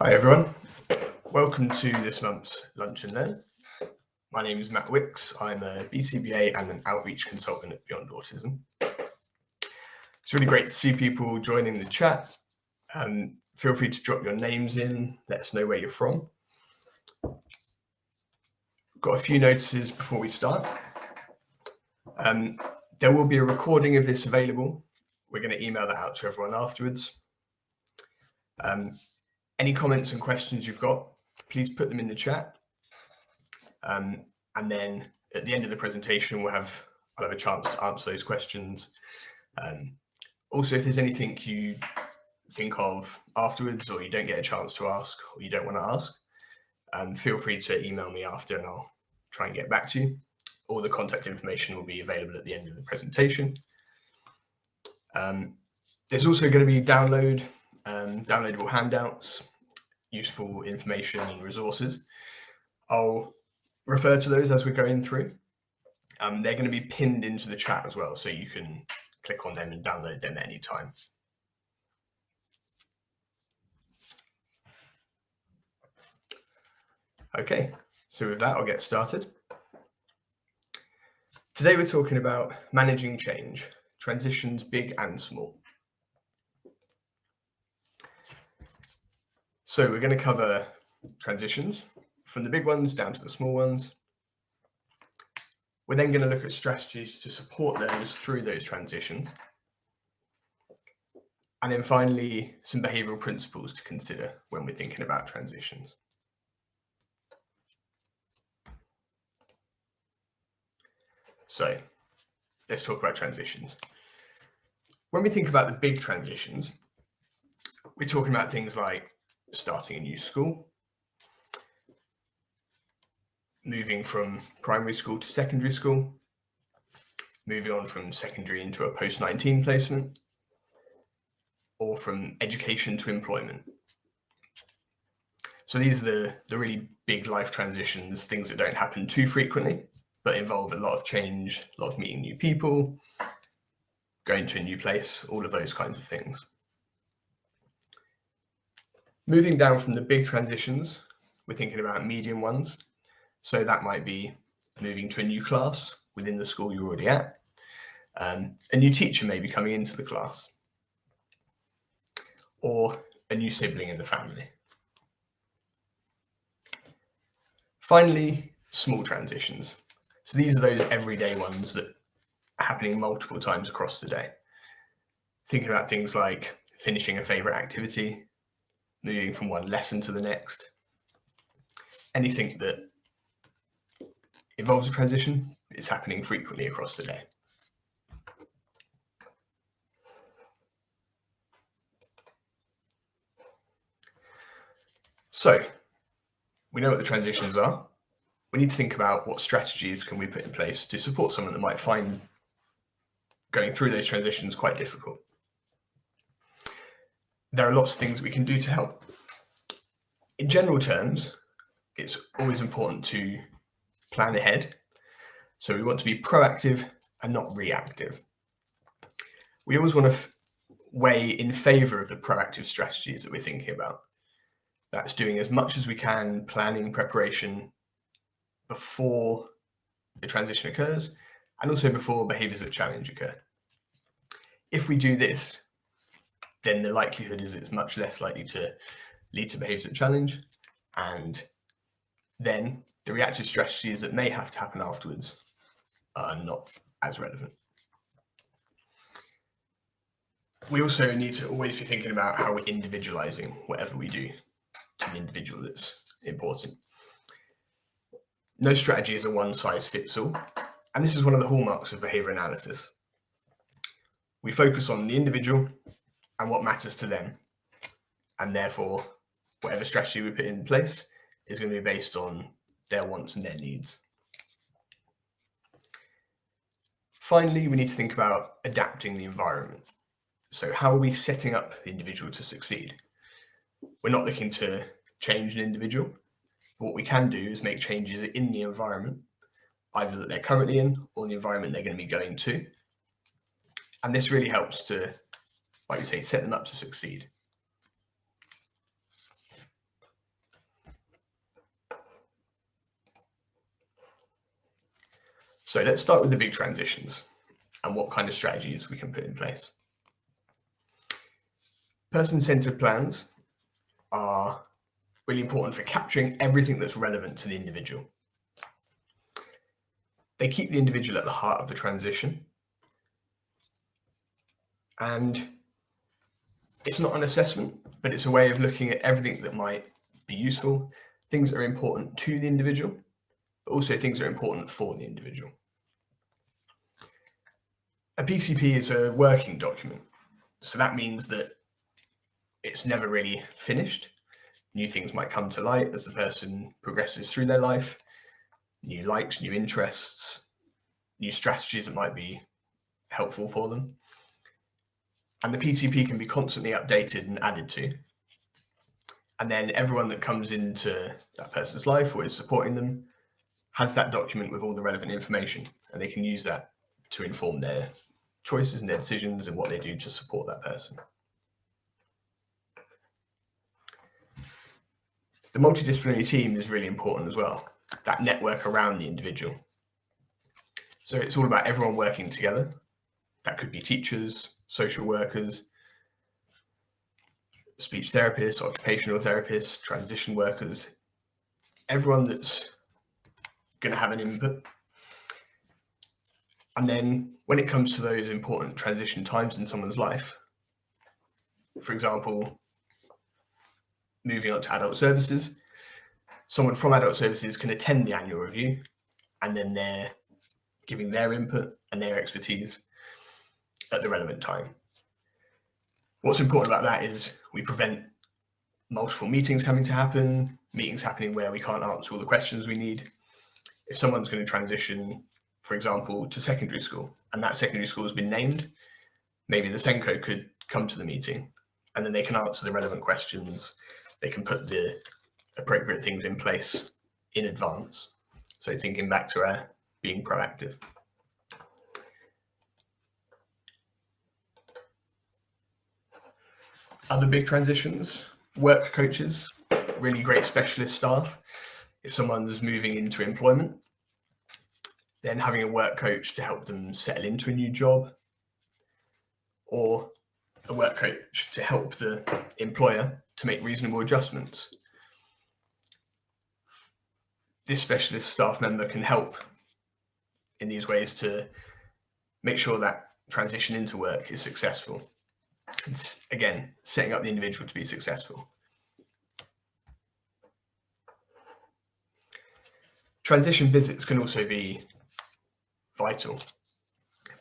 Hi everyone, welcome to this month's Lunch and Learn. My name is Matt Wicks. I'm a BCBA and an outreach consultant at Beyond Autism. It's really great to see people joining the chat. Feel free to drop your names in, let us know where you're from. Got a few notices before we start. There will be a recording of this available. We're going to email that out to everyone afterwards. Any comments and questions you've got, please put them in the chat. And then at the end of the presentation, I'll have a chance to answer those questions. Also, if there's anything you think of afterwards or you don't get a chance to ask or you don't want to ask, feel free to email me after and I'll try and get back to you. All the contact information will be available at the end of the presentation. There's also going to be downloadable handouts, useful information and resources. I'll refer to those as we're going through. They're going to be pinned into the chat as well, so you can click on them and download them at any time. Okay, so with that, I'll get started. Today we're talking about managing change, transitions big and small. So we're going to cover transitions from the big ones down to the small ones. We're then going to look at strategies to support learners through those transitions. And then finally, some behavioural principles to consider when we're thinking about transitions. So let's talk about transitions. When we think about the big transitions, we're talking about things like starting a new school, moving from primary school to secondary school, moving on from secondary into a post-19 placement, or from education to employment. So these are the really big life transitions, things that don't happen too frequently, but involve a lot of change, a lot of meeting new people, going to a new place, all of those kinds of things. Moving down from the big transitions, we're thinking about medium ones. So that might be moving to a new class within the school you're already at. A new teacher may be coming into the class, or a new sibling in the family. Finally, small transitions. So these are those everyday ones that are happening multiple times across the day. Thinking about things like finishing a favourite activity, moving from one lesson to the next. Anything that involves a transition is happening frequently across the day. So we know what the transitions are. We need to think about what strategies can we put in place to support someone that might find going through those transitions quite difficult. There are lots of things we can do to help. In general terms, it's always important to plan ahead. So we want to be proactive and not reactive. We always want to weigh in favour of the proactive strategies that we're thinking about. That's doing as much as we can, planning, preparation before the transition occurs, and also before behaviours that challenge occur. If we do this, then the likelihood is it's much less likely to lead to behaviours that challenge, and then the reactive strategies that may have to happen afterwards are not as relevant. We also need to always be thinking about how we're individualising whatever we do to the individual that's important. No strategy is a one-size-fits-all, and this is one of the hallmarks of behaviour analysis. We focus on the individual and what matters to them, and therefore whatever strategy we put in place is going to be based on their wants and their needs. Finally, we need to think about adapting the environment. So how are we setting up the individual to succeed? We're not looking to change an individual, but what we can do is make changes in the environment, either that they're currently in or the environment they're going to be going to. And this really helps to, like you say, set them up to succeed. So let's start with the big transitions and what kind of strategies we can put in place. Person-centered plans are really important for capturing everything that's relevant to the individual. They keep the individual at the heart of the transition, and it's not an assessment, but it's a way of looking at everything that might be useful, things that are important to the individual, but also things that are important for the individual. A PCP is a working document, so that means that it's never really finished. New things might come to light as the person progresses through their life, new likes, new interests, new strategies that might be helpful for them. And the PCP can be constantly updated and added to. And then everyone that comes into that person's life or is supporting them has that document with all the relevant information, and they can use that to inform their choices and their decisions and what they do to support that person. The multidisciplinary team is really important as well, that network around the individual. So it's all about everyone working together. That could be teachers, social workers, speech therapists, occupational therapists, transition workers, everyone that's going to have an input. And then when it comes to those important transition times in someone's life, for example, moving on to adult services, someone from adult services can attend the annual review, and then they're giving their input and their expertise at the relevant time. What's important about that is we prevent multiple meetings having to happen, meetings happening where we can't answer all the questions we need. If someone's going to transition, for example, to secondary school, and that secondary school has been named, maybe the SENCO could come to the meeting, and then they can answer the relevant questions. They can put the appropriate things in place in advance. So thinking back to our being proactive. Other big transitions, work coaches, really great specialist staff. If someone's moving into employment, then having a work coach to help them settle into a new job, or a work coach to help the employer to make reasonable adjustments. This specialist staff member can help in these ways to make sure that transition into work is successful. And again, setting up the individual to be successful. Transition visits can also be vital.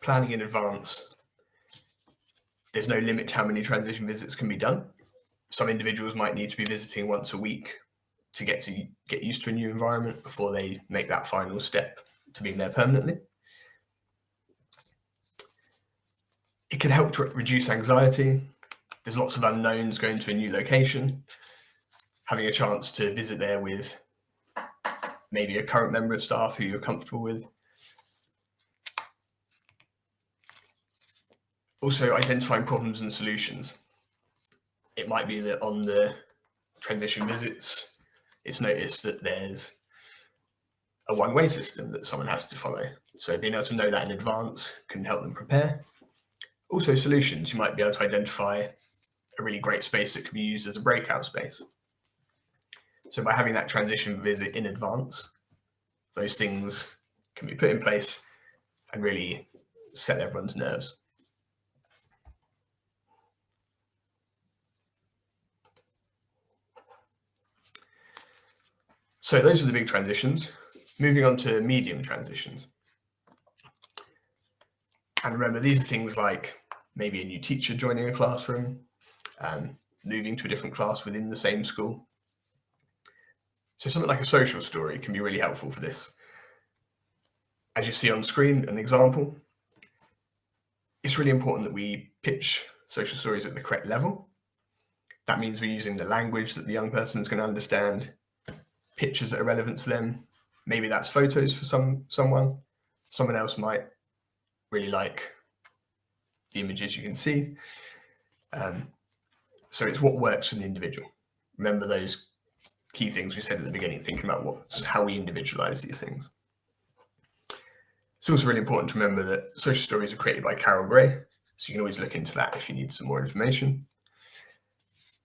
Planning in advance. There's no limit to how many transition visits can be done. Some individuals might need to be visiting once a week to get used to a new environment before they make that final step to being there permanently. It can help to reduce anxiety. There's lots of unknowns going to a new location. Having a chance to visit there with maybe a current member of staff who you're comfortable with. Also, identifying problems and solutions. It might be that on the transition visits, it's noticed that there's a one-way system that someone has to follow. So being able to know that in advance can help them prepare. Also solutions, you might be able to identify a really great space that can be used as a breakout space. So by having that transition visit in advance, those things can be put in place and really set everyone's nerves. So those are the big transitions. Moving on to medium transitions. And remember, these are things like maybe a new teacher joining a classroom, moving to a different class within the same school. So something like a social story can be really helpful for this. As you see on screen, an example, it's really important that we pitch social stories at the correct level. That means we're using the language that the young person is going to understand, pictures that are relevant to them. Maybe that's photos for someone. Someone else might really like the images you can see. So it's what works for the individual. Remember those key things we said at the beginning, thinking about how we individualize these things. It's also really important to remember that social stories are created by Carol Gray, so you can always look into that if you need some more information.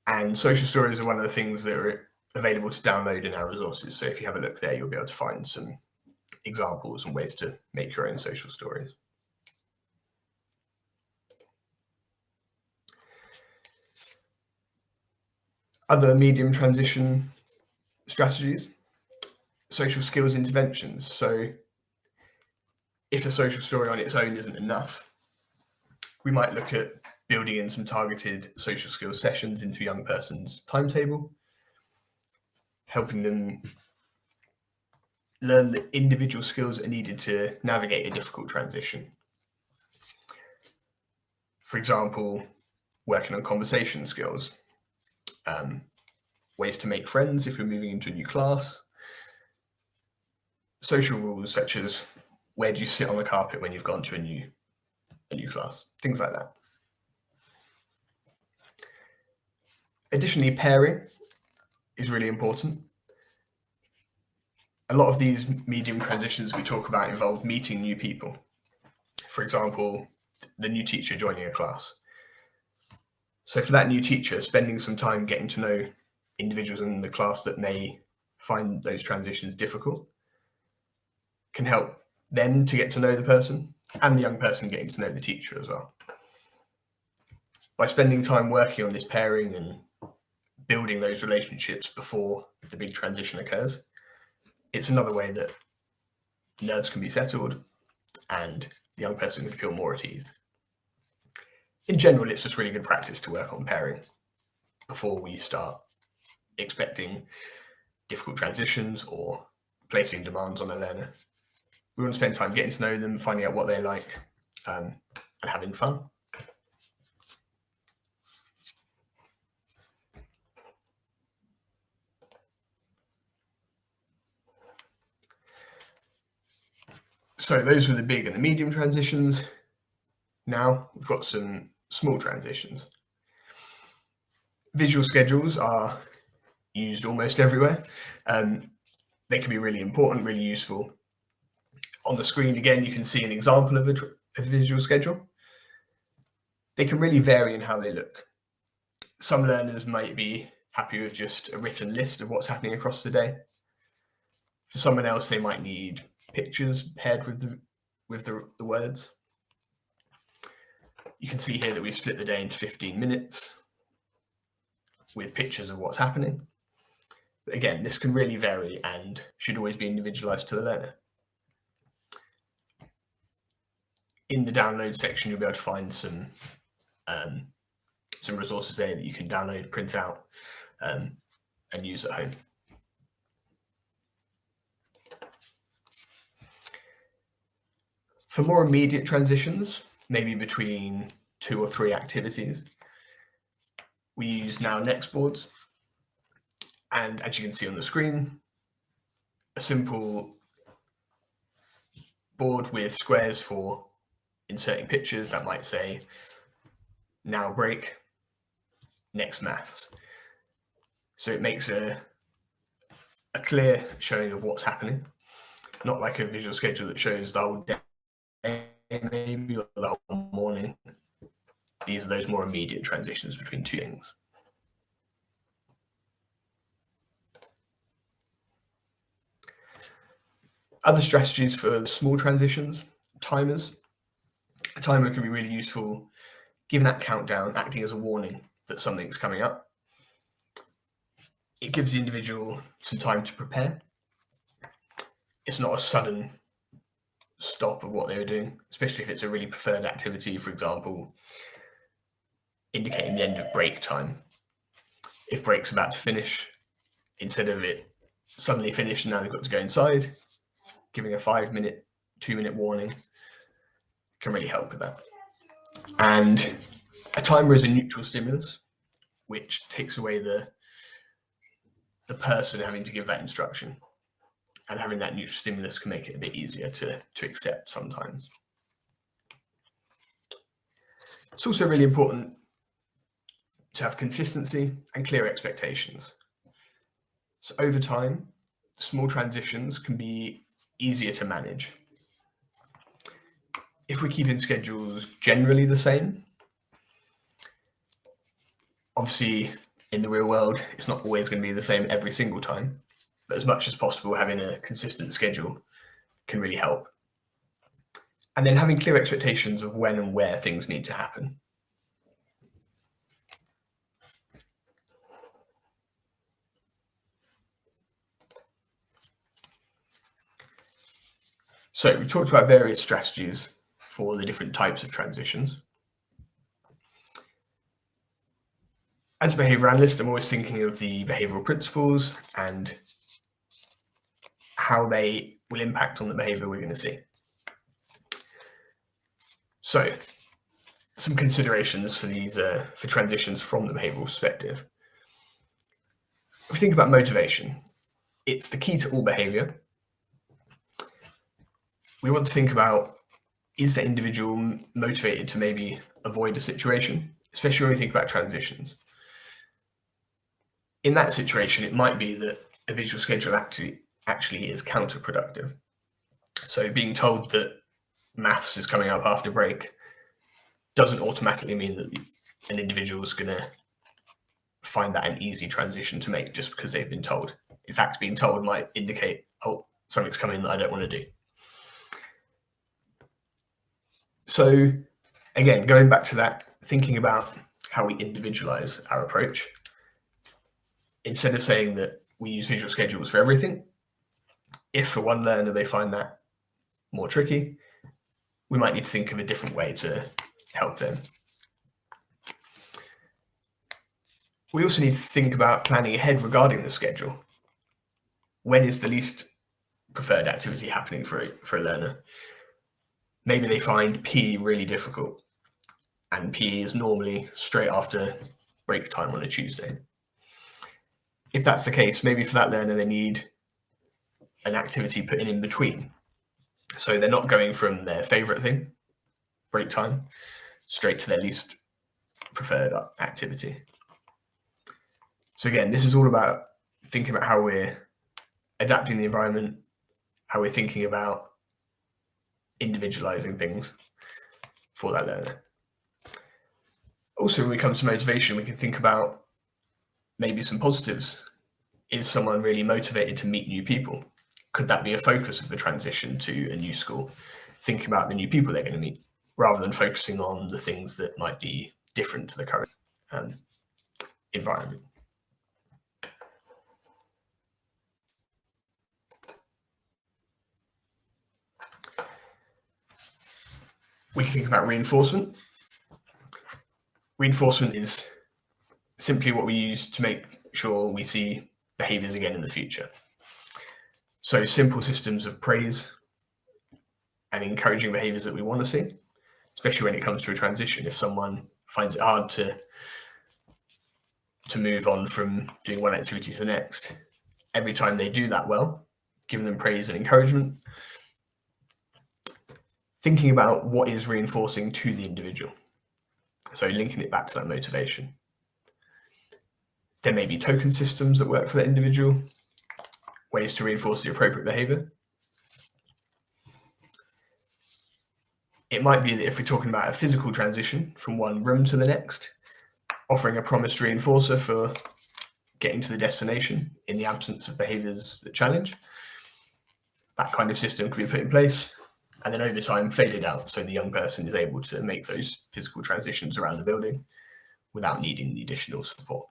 And social stories are one of the things that are available to download in our resources. So if you have a look there, you'll be able to find some examples and ways to make your own social stories. Other medium transition strategies, social skills interventions. So if a social story on its own isn't enough, we might look at building in some targeted social skills sessions into a young person's timetable, helping them learn the individual skills that are needed to navigate a difficult transition. For example, working on conversation skills, ways to make friends if you're moving into a new class, social rules such as where do you sit on the carpet when you've gone to a new class, things like that. Additionally, pairing is really important. A lot of these medium transitions we talk about involve meeting new people. For example, the new teacher joining a class. So for that new teacher, spending some time getting to know individuals in the class that may find those transitions difficult can help them to get to know the person and the young person getting to know the teacher as well. By spending time working on this pairing and building those relationships before the big transition occurs, it's another way that nerves can be settled and the young person can feel more at ease. In general, it's just really good practice to work on pairing before we start expecting difficult transitions or placing demands on a learner. We want to spend time getting to know them, finding out what they like, and having fun. So those were the big and the medium transitions. Now we've got some small transitions. Visual schedules are used almost everywhere. They can be really important, really useful. On the screen, again, you can see an example of a visual schedule. They can really vary in how they look. Some learners might be happy with just a written list of what's happening across the day. For someone else, they might need pictures paired with the words. You can see here that we've split the day into 15 minutes with pictures of what's happening. But again, this can really vary and should always be individualized to the learner. In the download section, you'll be able to find some resources there that you can download, print out, and use at home. For more immediate transitions, maybe between 2 or 3 activities, we use now next boards. And as you can see on the screen, a simple board with squares for inserting pictures that might say now break, next maths. So it makes a clear showing of what's happening, not like a visual schedule that shows the whole day maybe or the whole morning. These are those more immediate transitions between 2 things. Other strategies for small transitions, timers. A timer can be really useful, given that countdown, acting as a warning that something's coming up. It gives the individual some time to prepare. It's not a sudden stop of what they were doing, especially if it's a really preferred activity, for example, indicating the end of break time. If break's about to finish, instead of it suddenly finished and now they've got to go inside, giving a 5-minute, 2-minute warning can really help with that. And a timer is a neutral stimulus, which takes away the person having to give that instruction. And having that neutral stimulus can make it a bit easier to accept sometimes. It's also really important to have consistency and clear expectations. So over time, small transitions can be easier to manage. if we're keeping schedules generally the same, obviously in the real world, it's not always going to be the same every single time, but as much as possible, having a consistent schedule can really help. And then having clear expectations of when and where things need to happen. So we've talked about various strategies for the different types of transitions. As a behaviour analyst, I'm always thinking of the behavioural principles and how they will impact on the behaviour we're going to see. So, some considerations for these for transitions from the behavioural perspective. If we think about motivation, it's the key to all behaviour. We want to think about, is the individual motivated to maybe avoid a situation, especially when we think about transitions. In that situation, it might be that a visual schedule actually is counterproductive. So being told that maths is coming up after break doesn't automatically mean that an individual is going to find that an easy transition to make just because they've been told. In fact, being told might indicate, oh, something's coming that I don't want to do. So again, going back to that, thinking about how we individualize our approach, instead of saying that we use visual schedules for everything, if for one learner they find that more tricky, we might need to think of a different way to help them. We also need to think about planning ahead regarding the schedule. When is the least preferred activity happening for a learner? Maybe they find PE really difficult, and PE is normally straight after break time on a Tuesday. If that's the case, maybe for that learner, they need an activity put in between. So they're not going from their favorite thing, break time, straight to their least preferred activity. So again, this is all about thinking about how we're adapting the environment, how we're thinking about individualizing things for that learner. Also, when we come to motivation, we can think about maybe some positives. Is someone really motivated to meet new people? Could that be a focus of the transition to a new school? Thinking about the new people they're going to meet, rather than focusing on the things that might be different to the current environment. We can think about reinforcement. Reinforcement is simply what we use to make sure we see behaviours again in the future. So simple systems of praise and encouraging behaviours that we want to see, especially when it comes to a transition. If someone finds it hard to move on from doing one activity to the next, every time they do that well, giving them praise and encouragement, thinking about what is reinforcing to the individual. So linking it back to that motivation. There may be token systems that work for that individual, ways to reinforce the appropriate behavior. It might be that if we're talking about a physical transition from one room to the next, offering a promised reinforcer for getting to the destination in the absence of behaviors that challenge. That kind of system can be put in place and then over time faded out, so the young person is able to make those physical transitions around the building without needing the additional support.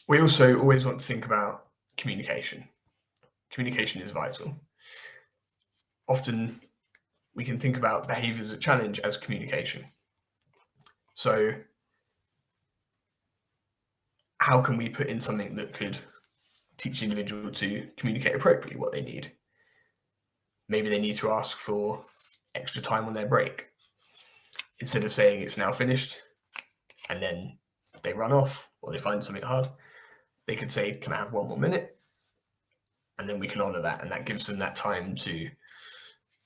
We also always want to think about communication. Communication is vital. Often we can think about behaviors that challenge as communication. So how can we put in something that could teach the individual to communicate appropriately what they need? Maybe they need to ask for extra time on their break. Instead of saying it's now finished and then they run off or they find something hard, they could say, can I have 1 more minute? And then we can honour that, and that gives them that time to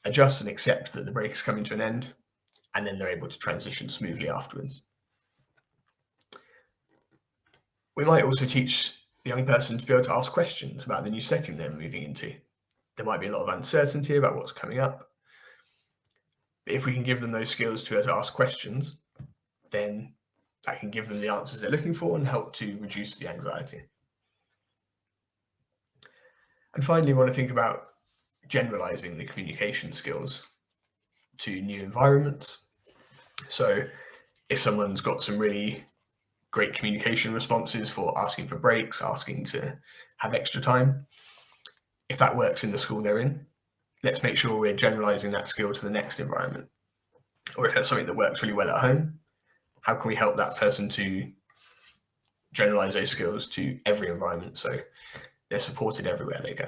adjust and accept that the break is coming to an end, and then they're able to transition smoothly afterwards. We might also teach the young person to be able to ask questions about the new setting they're moving into. There might be a lot of uncertainty about what's coming up. But if we can give them those skills to be able to ask questions, then that can give them the answers they're looking for and help to reduce the anxiety. And finally, we want to think about generalizing the communication skills to new environments. So if someone's got some really great communication responses for asking for breaks, asking to have extra time, if that works in the school they're in, let's make sure we're generalizing that skill to the next environment. Or if there's something that works really well at home, how can we help that person to generalize those skills to every environment so they're supported everywhere they go?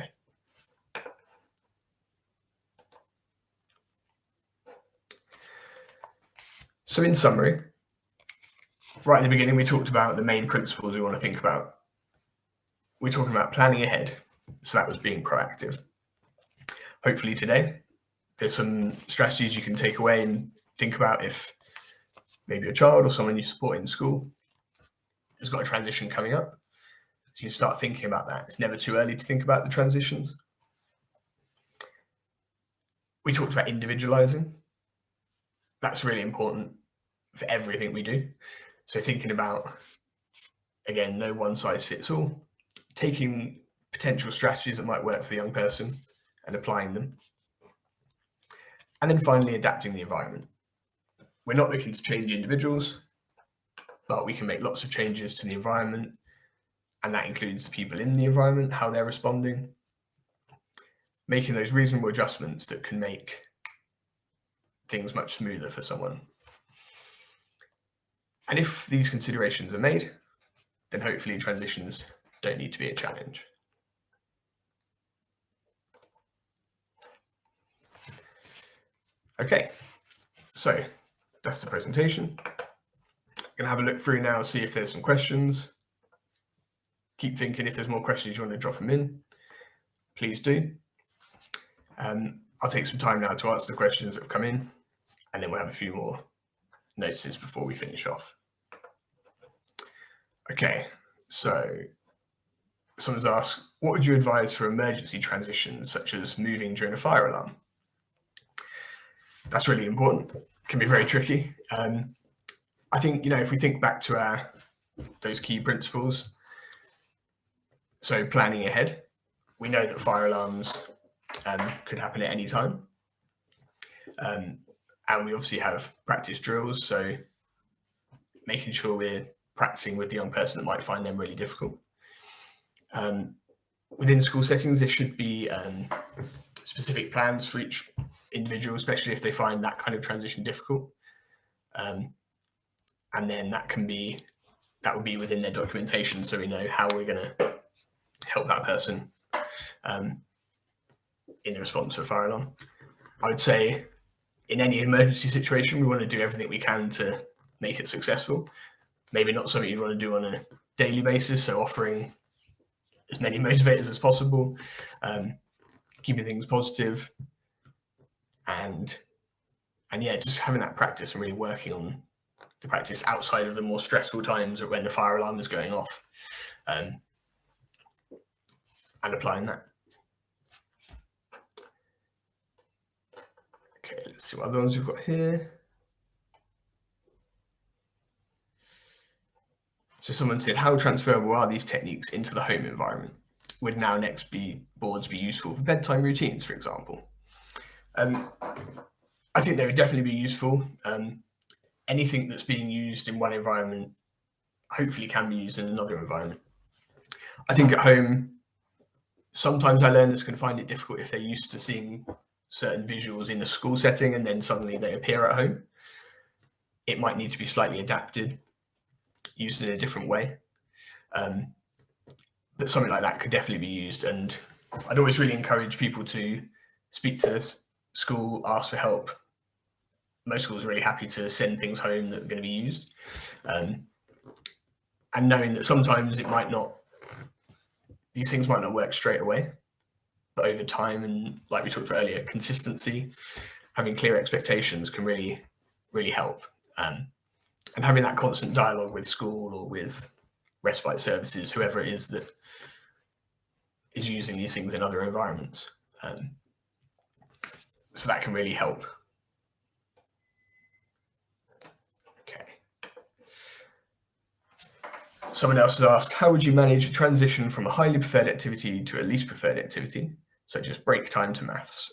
So in summary, right at the beginning, we talked about the main principles we want to think about. We're talking about planning ahead. So that was being proactive. Hopefully today, there's some strategies you can take away and think about if maybe your child or someone you support in school has got a transition coming up. So you start thinking about that. It's never too early to think about the transitions. We talked about individualizing. That's really important for everything we do. So thinking about, again, no one size fits all, taking potential strategies that might work for the young person and applying them. And then finally, adapting the environment. We're not looking to change individuals, but we can make lots of changes to the environment. And that includes the people in the environment, how they're responding, making those reasonable adjustments that can make things much smoother for someone. And if these considerations are made, then hopefully transitions don't need to be a challenge. Okay, so that's the presentation. I'm gonna have a look through now, see if there's some questions. Keep thinking if there's more questions you want to drop them in, please do. I'll take some time now to answer the questions that have come in, and then we'll have a few more notices before we finish off. Okay, so someone's asked, what would you advise for emergency transitions, such as moving during a fire alarm? That's really important. It can be very tricky. I think, if we think back to those key principles, so planning ahead, we know that fire alarms could happen at any time. And we obviously have practice drills, so making sure we're practicing with the young person that might find them really difficult. Within school settings, there should be specific plans for each individual, especially if they find that kind of transition difficult. And then that would be within their documentation, so we know how we're going to help that person in the response to a fire alarm. I would say in any emergency situation, we want to do everything we can to make it successful. Maybe not something you want to do on a daily basis, so offering as many motivators as possible, keeping things positive, and yeah, just having that practice and really working on the practice outside of the more stressful times when the fire alarm is going off, and applying that. Okay, let's see what other ones we've got here. So someone said, how transferable are these techniques into the home environment? Would now next boards be useful for bedtime routines, for example? I think they would definitely be useful. Anything that's being used in one environment hopefully can be used in another environment. I think at home, sometimes our learners can find it difficult if they're used to seeing certain visuals in a school setting and then suddenly they appear at home. It might need to be slightly adapted, used in a different way. But something like that could definitely be used. And I'd always really encourage people to speak to the school, ask for help. Most schools are really happy to send things home that are going to be used. And knowing that sometimes these things might not work straight away, but over time, and like we talked about earlier, consistency, having clear expectations can really, really help. And having that constant dialogue with school or with respite services, whoever it is that is using these things in other environments. So that can really help. Okay. Someone else has asked, how would you manage a transition from a highly preferred activity to a least preferred activity, such as break time to maths,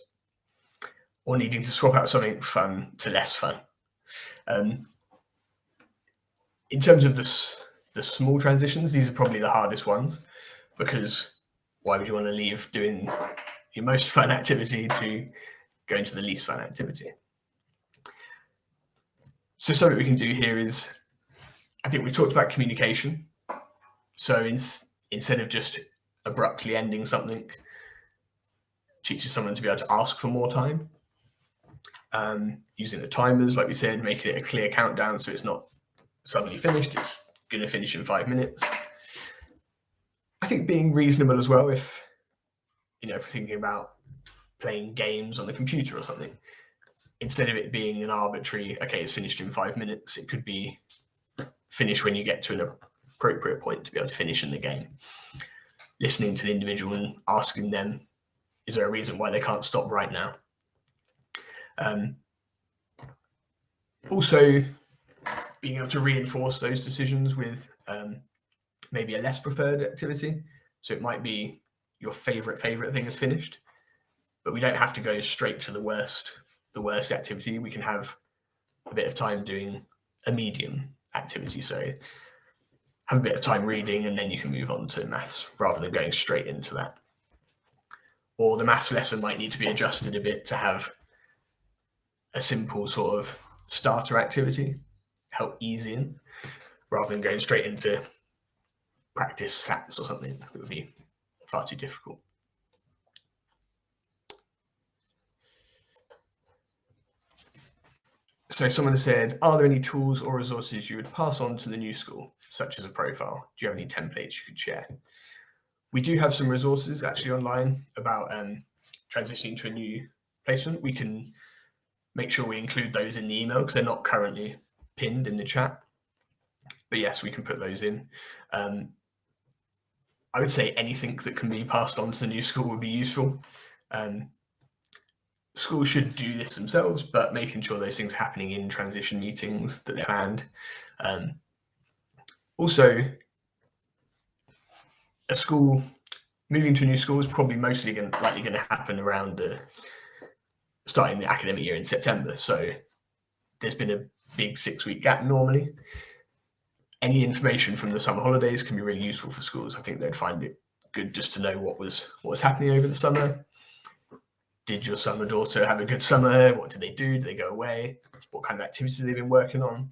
or needing to swap out something fun to less fun? In terms of the small transitions, these are probably the hardest ones, because why would you want to leave doing your most fun activity to go into the least fun activity? So something we can do here is, I think we talked about communication. So instead of just abruptly ending something, teaching someone to be able to ask for more time. Using the timers, like we said, making it a clear countdown so it's not suddenly finished, it's going to finish in 5 minutes. I think being reasonable as well, if we're thinking about playing games on the computer or something, instead of it being an arbitrary, okay, it's finished in 5 minutes, it could be finished when you get to an appropriate point to be able to finish in the game. Listening to the individual and asking them, is there a reason why they can't stop right now? Also, being able to reinforce those decisions with maybe a less preferred activity. So it might be your favorite thing is finished, but we don't have to go straight to the worst activity. We can have a bit of time doing a medium activity. So have a bit of time reading and then you can move on to maths rather than going straight into that. Or the maths lesson might need to be adjusted a bit to have a simple sort of starter activity, help ease in, rather than going straight into practice sats or something that would be far too difficult. So someone has said, are there any tools or resources you would pass on to the new school, such as a profile? Do you have any templates you could share? We do have some resources actually online about transitioning to a new placement. We can make sure we include those in the email because they're not currently pinned in the chat. But yes, we can put those in. I would say anything that can be passed on to the new school would be useful. Schools should do this themselves, but making sure those things are happening in transition meetings that they're planned. Also, a school moving to a new school is probably mostly likely going to happen around starting the academic year in September. So there's been a big 6-week gap normally. Any information from the summer holidays can be really useful for schools. I think they'd find it good just to know what was happening over the summer. Did your son or daughter have a good summer? What did they do? Did they go away? What kind of activities have they been working on?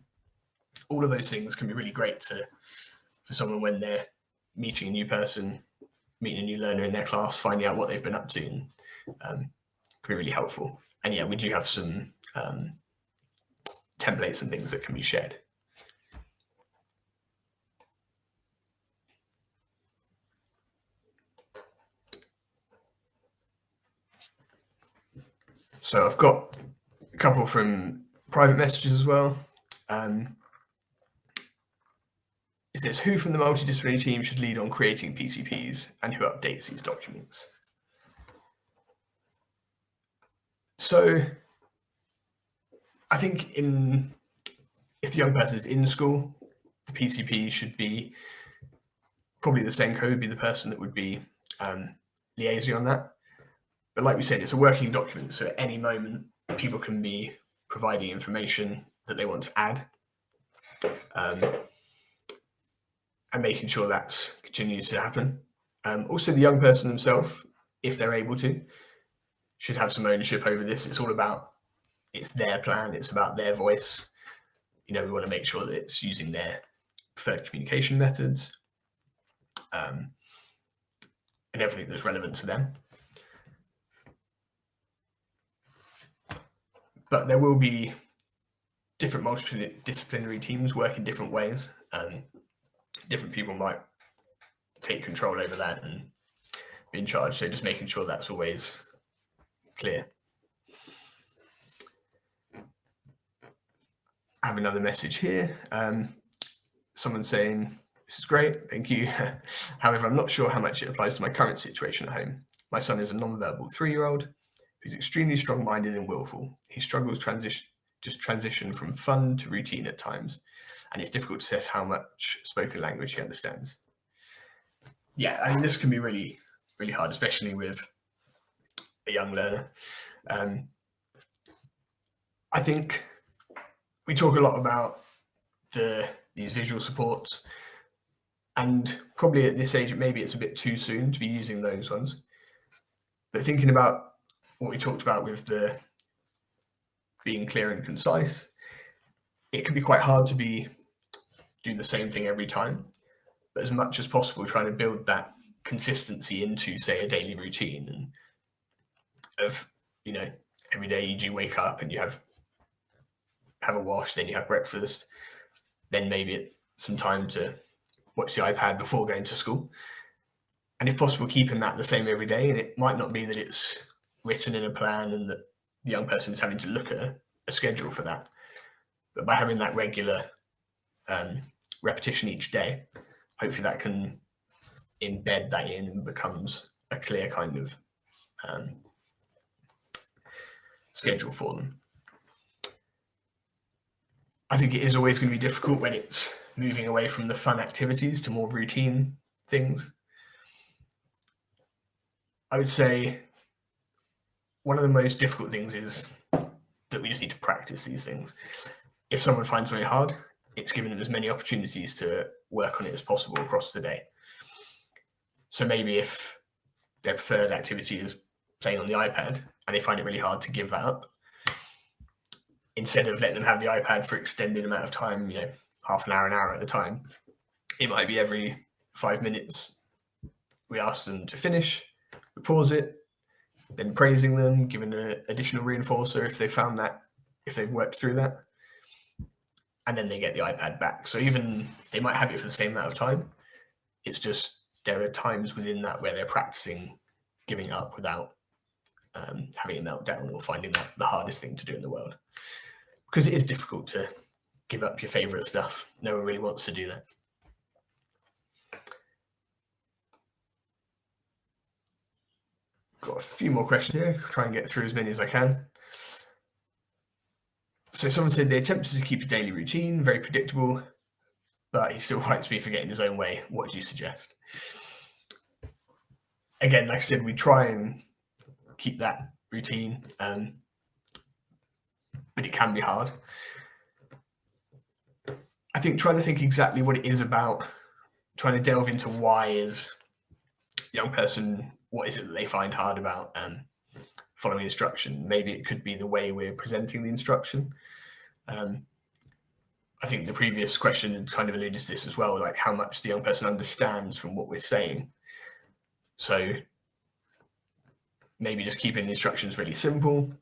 All of those things can be really great for someone when they're meeting a new person, meeting a new learner in their class, finding out what they've been up to, and can be really helpful. And yeah, we do have some templates and things that can be shared. So I've got a couple from private messages as well. It says, who from the multidisciplinary team should lead on creating PCPs and who updates these documents? So I think if the young person is in school, the PCP should be probably the SENCO would be the person that would be liaising on that. But like we said, it's a working document, so at any moment, people can be providing information that they want to add, and making sure that's continuing to happen. Also, the young person themselves, if they're able to, should have some ownership over this. It's their plan, it's about their voice. We want to make sure that it's using their preferred communication methods, and everything that's relevant to them. But there will be different multidisciplinary teams work in different ways. Different people might take control over that and be in charge. So just making sure that's always clear. I have another message here. Someone saying, This is great, thank you. However, I'm not sure how much it applies to my current situation at home. My son is a non-verbal 3-year-old who's extremely strong-minded and willful. He struggles transition from fun to routine at times, and it's difficult to assess how much spoken language he understands. Yeah, I mean, this can be really, really hard, especially with a young learner. I think we talk a lot about these visual supports, and probably at this age, maybe it's a bit too soon to be using those ones. But thinking about what we talked about with the being clear and concise, it can be quite hard to do the same thing every time. But as much as possible, trying to build that consistency into, say, a daily routine, and of, every day you do wake up and you have a wash, then you have breakfast, then maybe some time to watch the iPad before going to school. And if possible, keeping that the same every day. And it might not be that it's written in a plan and that the young person is having to look at a schedule for that. But by having that regular repetition each day, hopefully that can embed that in and becomes a clear kind of schedule for them. I think it is always going to be difficult when it's moving away from the fun activities to more routine things. I would say one of the most difficult things is that we just need to practice these things. If someone finds something hard, it's giving them as many opportunities to work on it as possible across the day. So maybe if their preferred activity is playing on the iPad and they find it really hard to give that up, instead of letting them have the iPad for extended amount of time, half an hour at a time, it might be every 5 minutes we ask them to finish, we pause it, then praising them, giving an additional reinforcer if they found that, if they've worked through that, and then they get the iPad back. So even they might have it for the same amount of time, it's just there are times within that where they're practicing giving up without having a meltdown or finding that the hardest thing to do in the world. Because it is difficult to give up your favourite stuff. No one really wants to do that. Got a few more questions here. Try and get through as many as I can. So someone said they attempted to keep a daily routine, very predictable, but he still writes me for getting his own way. What do you suggest? Again, like I said, we try and keep that routine, but it can be hard. I think trying to think exactly what it is about, trying to delve into why is young person, what is it that they find hard about following instruction? Maybe it could be the way we're presenting the instruction. I think the previous question kind of alluded to this as well, like how much the young person understands from what we're saying. So maybe just keeping the instructions really simple.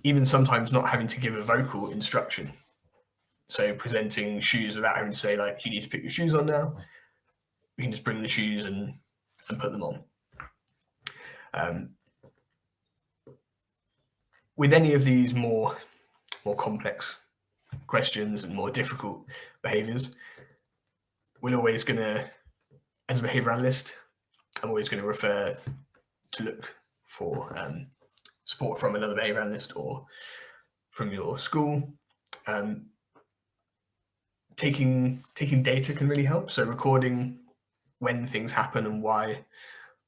Even sometimes not having to give a vocal instruction. So presenting shoes without having to say, like, you need to put your shoes on now. We can just bring the shoes and put them on. With any of these more complex questions and more difficult behaviours, we're always going to, as a behaviour analyst, I'm always going to refer to look for support from another behaviour analyst or from your school. Taking data can really help. So recording when things happen and why,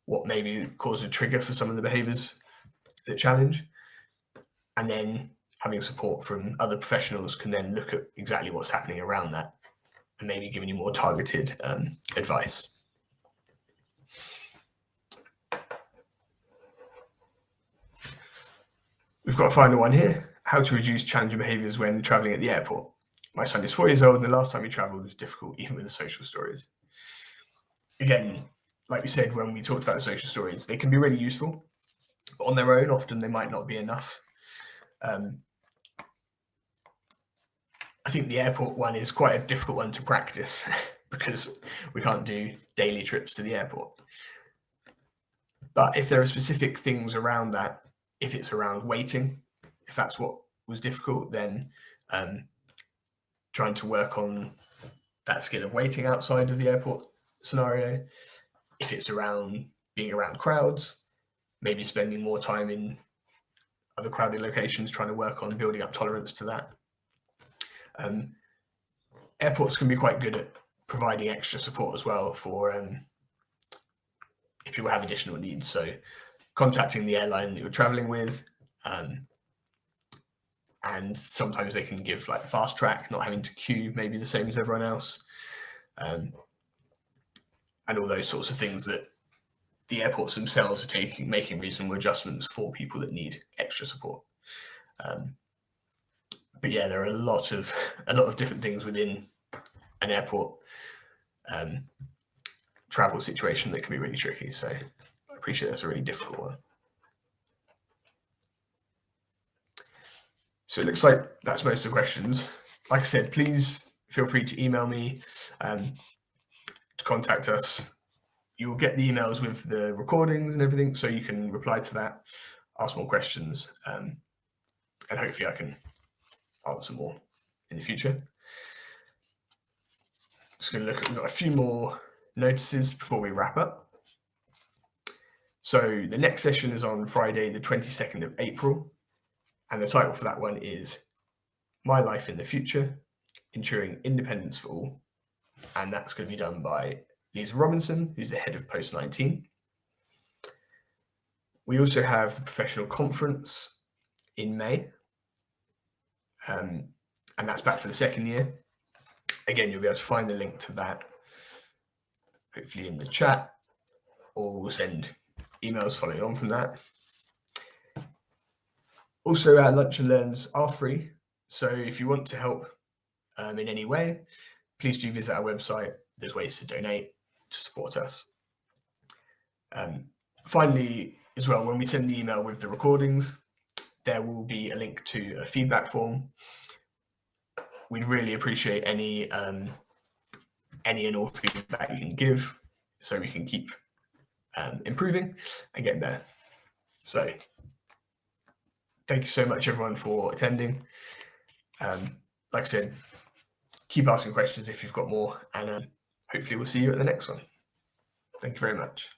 what maybe caused a trigger for some of the behaviours that challenge, and then having support from other professionals can then look at exactly what's happening around that and maybe giving you more targeted advice. We've got a final one here. How to reduce challenging behaviours when travelling at the airport. My son is 4 years old and the last time he travelled was difficult, even with the social stories. Again, like we said when we talked about the social stories, they can be really useful, but on their own, often they might not be enough. I think the airport one is quite a difficult one to practice because we can't do daily trips to the airport. But if there are specific things around that, if it's around waiting, if that's what was difficult, then trying to work on that skill of waiting outside of the airport scenario. If it's around being around crowds, maybe spending more time in other crowded locations, trying to work on building up tolerance to that. Airports can be quite good at providing extra support as well for if people have additional needs. So contacting the airline that you're traveling with, and sometimes they can give like fast track, not having to queue, maybe the same as everyone else, and all those sorts of things that the airports themselves are making reasonable adjustments for people that need extra support. But yeah, there are a lot of different things within an airport travel situation that can be really tricky. So I appreciate that's a really difficult one. So it looks like that's most of the questions. Like I said, please feel free to email me, to contact us. You'll get the emails with the recordings and everything, so you can reply to that, ask more questions, and hopefully I can answer more in the future. Just going to look at, we've got a few more notices before we wrap up. So the next session is on Friday, the 22nd of April. And the title for that one is My Life in the Future, Ensuring Independence for All. And that's going to be done by Lisa Robinson, who's the head of Post 19. We also have the professional conference in May. And that's back for the second year. Again, you'll be able to find the link to that, hopefully in the chat, or we'll send emails following on from that. Also, our lunch and learns are free. So if you want to help in any way, please do visit our website. There's ways to donate to support us. Finally, as well, when we send the email with the recordings, there will be a link to a feedback form. We'd really appreciate any and all feedback you can give, so we can keep improving and getting better. So thank you so much, everyone, for attending. Like I said, keep asking questions if you've got more, and hopefully we'll see you at the next one. Thank you very much.